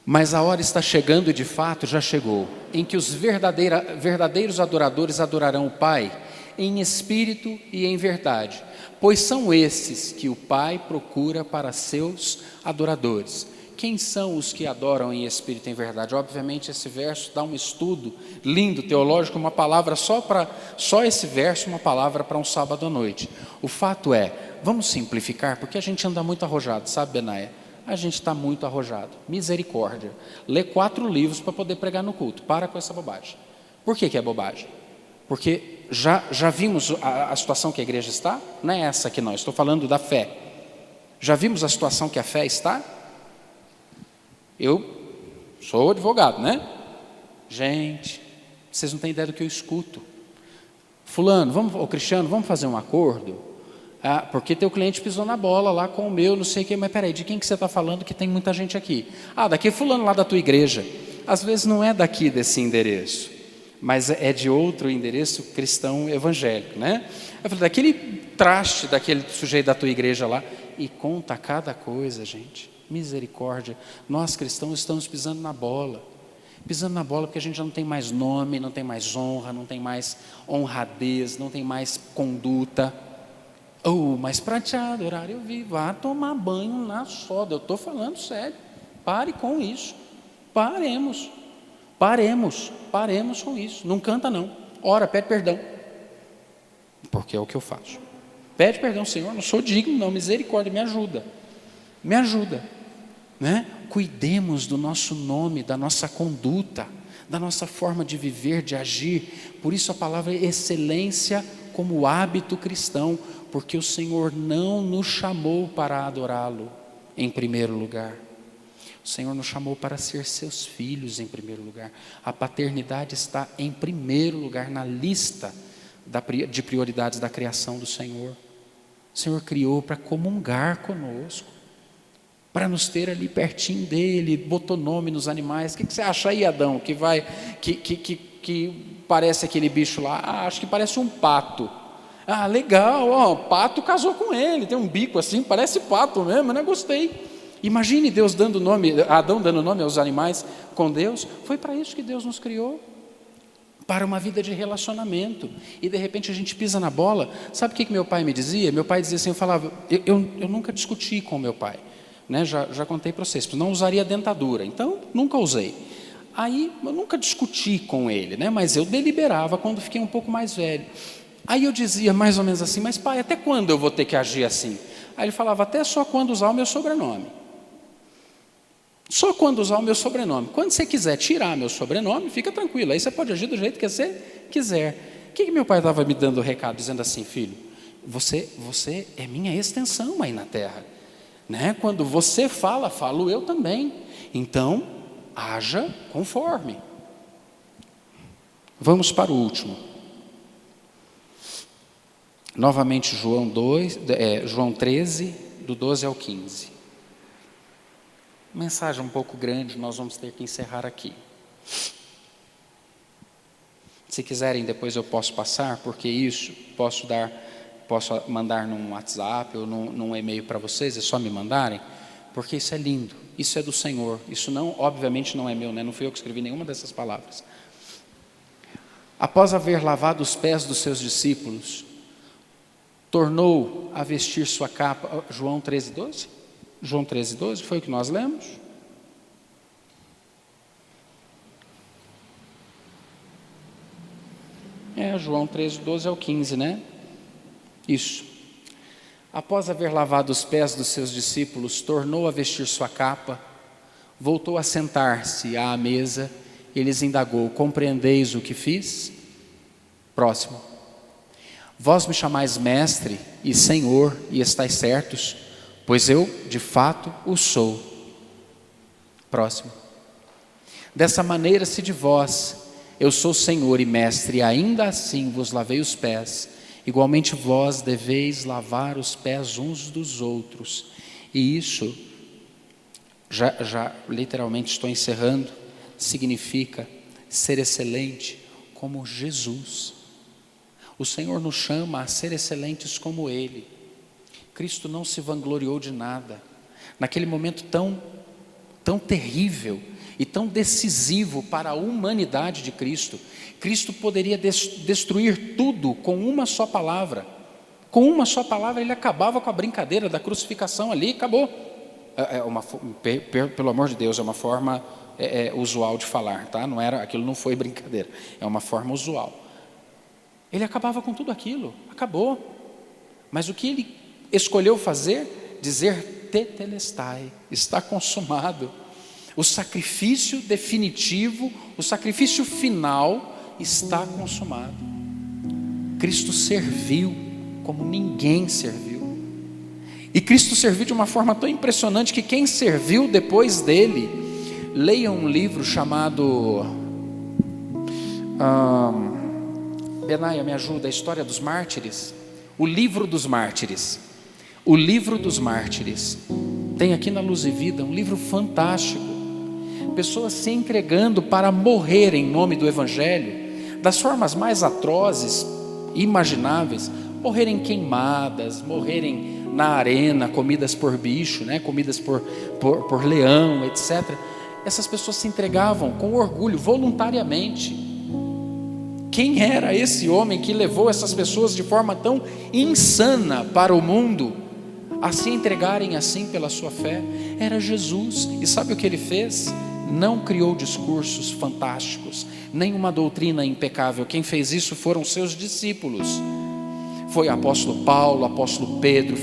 Speaker 1: Mas a hora está chegando, e de fato já chegou, em que os verdadeiros adoradores adorarão o Pai em espírito e em verdade, pois são esses que o Pai procura para seus adoradores. Quem são os que adoram em espírito e em verdade? Obviamente esse verso dá um estudo lindo, teológico, uma palavra só esse verso, uma palavra para um sábado à noite. O fato é, vamos simplificar, porque a gente anda muito arrojado, sabe, Benaia? A gente está muito arrojado. Misericórdia. Lê 4 livros para poder pregar no culto. Para com essa bobagem. Por que é bobagem? Porque já vimos a situação que a igreja está? Não é essa aqui não, estou falando da fé. Já vimos a situação que a fé está? Eu sou advogado, né? Gente, vocês não têm ideia do que eu escuto. Fulano, Cristiano, vamos fazer um acordo? Porque teu cliente pisou na bola lá com o meu, não sei o que, mas peraí, de quem que você está falando que tem muita gente aqui? Daqui fulano lá da tua igreja. Às vezes não é daqui desse endereço, mas é de outro endereço cristão evangélico, né? Eu falei, daquele traste, daquele sujeito da tua igreja lá, e conta cada coisa, gente, misericórdia. Nós cristãos estamos pisando na bola porque a gente já não tem mais nome, não tem mais honra, não tem mais honradez, não tem mais conduta. Mas para te adorar eu vi, vá tomar banho na soda, eu estou falando sério, pare com isso, paremos com isso, não canta não, ora, pede perdão, porque é o que eu faço, pede perdão, Senhor, não sou digno não, misericórdia, me ajuda, né? Cuidemos do nosso nome, da nossa conduta, da nossa forma de viver, de agir. Por isso a palavra excelência como hábito cristão, porque o Senhor não nos chamou para adorá-lo em primeiro lugar. O Senhor nos chamou para ser seus filhos em primeiro lugar. A paternidade está em primeiro lugar na lista de prioridades da criação do Senhor. O Senhor criou para comungar conosco, para nos ter ali pertinho dele, botou nome nos animais. O que você acha aí, Adão, que parece aquele bicho lá? Acho que parece um pato. Legal, o pato casou com ele, tem um bico assim, parece pato mesmo, né? Gostei. Imagine Deus dando nome, Adão dando nome aos animais com Deus. Foi para isso que Deus nos criou, para uma vida de relacionamento. E de repente a gente pisa na bola. Sabe o que meu pai me dizia? Meu pai dizia assim, eu falava, eu nunca discuti com meu pai, né? Já contei para vocês, não usaria dentadura, então nunca usei. Aí eu nunca discuti com ele, né? Mas eu deliberava quando fiquei um pouco mais velho. Aí eu dizia mais ou menos assim: mas pai, até quando eu vou ter que agir assim? Aí ele falava: até só quando usar o meu sobrenome. Só quando usar o meu sobrenome. Quando você quiser tirar meu sobrenome, fica tranquilo, aí você pode agir do jeito que você quiser. O que meu pai estava me dando o recado, dizendo assim: filho, você é minha extensão aí na terra, né? Quando você fala, falo eu também. Então, haja conforme. Vamos para o último. Novamente João 13, do 12 ao 15. Mensagem um pouco grande, nós vamos ter que encerrar aqui. Se quiserem, depois eu posso passar, porque isso posso mandar num WhatsApp ou num e-mail para vocês, é só me mandarem, porque isso é lindo, isso é do Senhor, isso não, obviamente não é meu, né? Não fui eu que escrevi nenhuma dessas palavras. Após haver lavado os pés dos seus discípulos, tornou a vestir sua capa. João 13:12? João 13:12, foi o que nós lemos? João 13:12 ao 15, né? Isso. Após haver lavado os pés dos seus discípulos, tornou a vestir sua capa, voltou a sentar-se à mesa e lhes indagou: compreendeis o que fiz? Próximo. Vós me chamais mestre e senhor, e estáis certos, pois eu, de fato, o sou. Próximo. Dessa maneira, se de vós eu sou senhor e mestre, e ainda assim vos lavei os pés, igualmente vós deveis lavar os pés uns dos outros. E isso, já literalmente estou encerrando, significa ser excelente como Jesus. O Senhor nos chama a ser excelentes como Ele. Cristo não se vangloriou de nada. Naquele momento tão terrível e tão decisivo para a humanidade de Cristo, Cristo poderia destruir tudo com uma só palavra. Com uma só palavra ele acabava com a brincadeira da crucificação ali, acabou. Pelo amor de Deus, é uma forma usual de falar, tá? Aquilo não foi brincadeira, é uma forma usual. Ele acabava com tudo aquilo, acabou. Mas o que ele escolheu fazer? Dizer: tetelestai, está consumado. O sacrifício definitivo, o sacrifício final está consumado. Cristo serviu como ninguém serviu. E Cristo serviu de uma forma tão impressionante que quem serviu depois dele, leiam um livro chamado Benaia, me ajuda, a história dos mártires. O livro dos mártires. O livro dos mártires. Tem aqui na Luz e Vida, um livro fantástico. Pessoas se entregando para morrer em nome do Evangelho, das formas mais atrozes, imagináveis. Morrerem queimadas, morrerem na arena, comidas por bicho, né? Comidas por leão, etc. Essas pessoas se entregavam com orgulho, voluntariamente. Quem era esse homem que levou essas pessoas de forma tão insana para o mundo a se entregarem assim pela sua fé? Era Jesus. E sabe o que ele fez? Não criou discursos fantásticos, nem uma doutrina impecável. Quem fez isso foram seus discípulos. Foi apóstolo Paulo, apóstolo Pedro,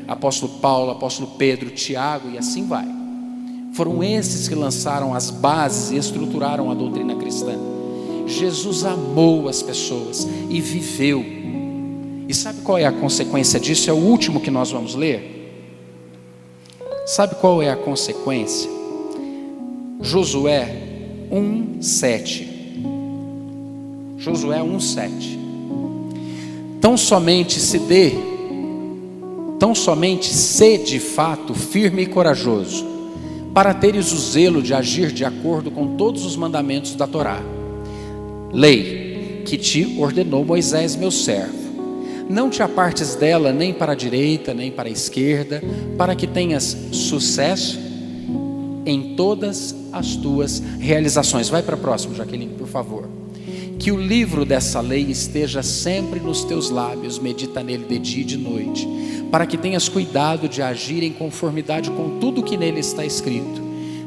Speaker 1: apóstolo Paulo, apóstolo Pedro, Tiago, e assim vai. Foram esses que lançaram as bases e estruturaram a doutrina cristã. Jesus amou as pessoas e viveu. E sabe qual é a consequência disso? É o último que nós vamos ler. Sabe qual é a consequência? Josué 1:7. Josué 1:7. Tão somente se de fato firme e corajoso, para teres o zelo de agir de acordo com todos os mandamentos da Torá, lei que te ordenou Moisés meu servo. Não te apartes dela nem para a direita nem para a esquerda, para que tenhas sucesso em todas as tuas realizações. Vai para a próxima, Jaqueline, por favor. Que o livro dessa lei esteja sempre nos teus lábios, medita nele de dia e de noite, para que tenhas cuidado de agir em conformidade com tudo que nele está escrito.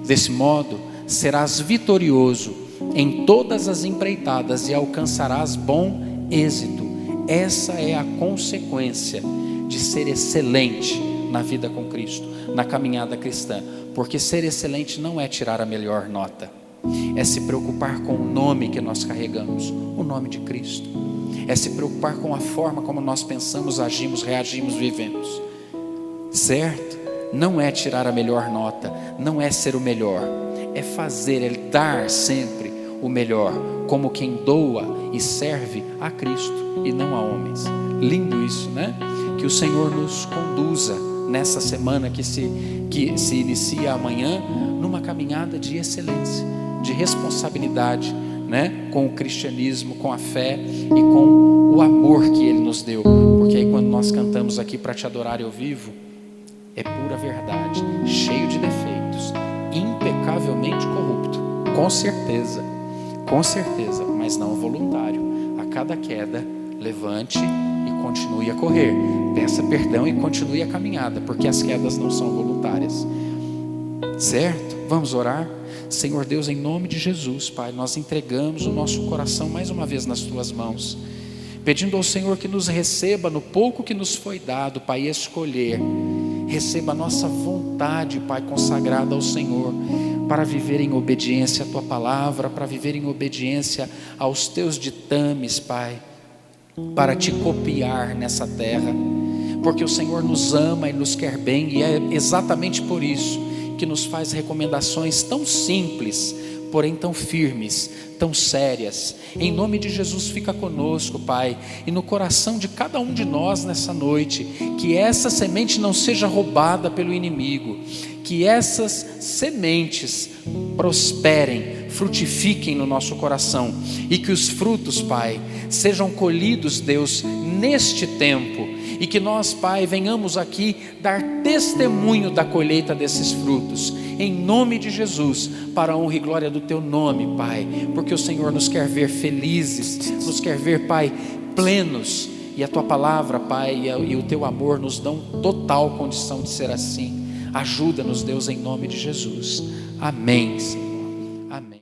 Speaker 1: Desse modo serás vitorioso em todas as empreitadas e alcançarás bom êxito. Essa é a consequência de ser excelente na vida com Cristo, na caminhada cristã. Porque ser excelente não é tirar a melhor nota, é se preocupar com o nome que nós carregamos, o nome de Cristo. É se preocupar com a forma como nós pensamos, agimos, reagimos, vivemos. Certo? Não é tirar a melhor nota, não é ser o melhor, é fazer, é dar sempre o melhor, como quem doa e serve a Cristo e não a homens. Lindo isso, né? Que o Senhor nos conduza nessa semana que se inicia amanhã, numa caminhada de excelência, de responsabilidade, né? Com o cristianismo, com a fé e com o amor que Ele nos deu. Porque aí quando nós cantamos aqui para te adorar eu vivo, é pura verdade, cheio de defeitos, impecavelmente corrupto, com certeza, mas não voluntário. A cada queda, levante e continue a correr, peça perdão e continue a caminhada, porque as quedas não são voluntárias. Certo? Vamos orar? Senhor Deus, em nome de Jesus, Pai, nós entregamos o nosso coração mais uma vez nas Tuas mãos, pedindo ao Senhor que nos receba no pouco que nos foi dado, Pai, escolher. Receba a nossa vontade, Pai, consagrada ao Senhor, para viver em obediência à Tua palavra, para viver em obediência aos Teus ditames, Pai, para Te copiar nessa terra, porque o Senhor nos ama e nos quer bem, e é exatamente por isso que nos faz recomendações tão simples, porém tão firmes, tão sérias. Em nome de Jesus, fica conosco, Pai, e no coração de cada um de nós nessa noite, que essa semente não seja roubada pelo inimigo, que essas sementes prosperem, frutifiquem no nosso coração, e que os frutos, Pai, sejam colhidos, Deus, neste tempo, e que nós, Pai, venhamos aqui dar testemunho da colheita desses frutos, em nome de Jesus, para a honra e glória do Teu nome, Pai, porque o Senhor nos quer ver felizes, nos quer ver, Pai, plenos, e a Tua palavra, Pai, e o Teu amor nos dão total condição de ser assim. Ajuda-nos, Deus, em nome de Jesus. Amém, Senhor. Amém.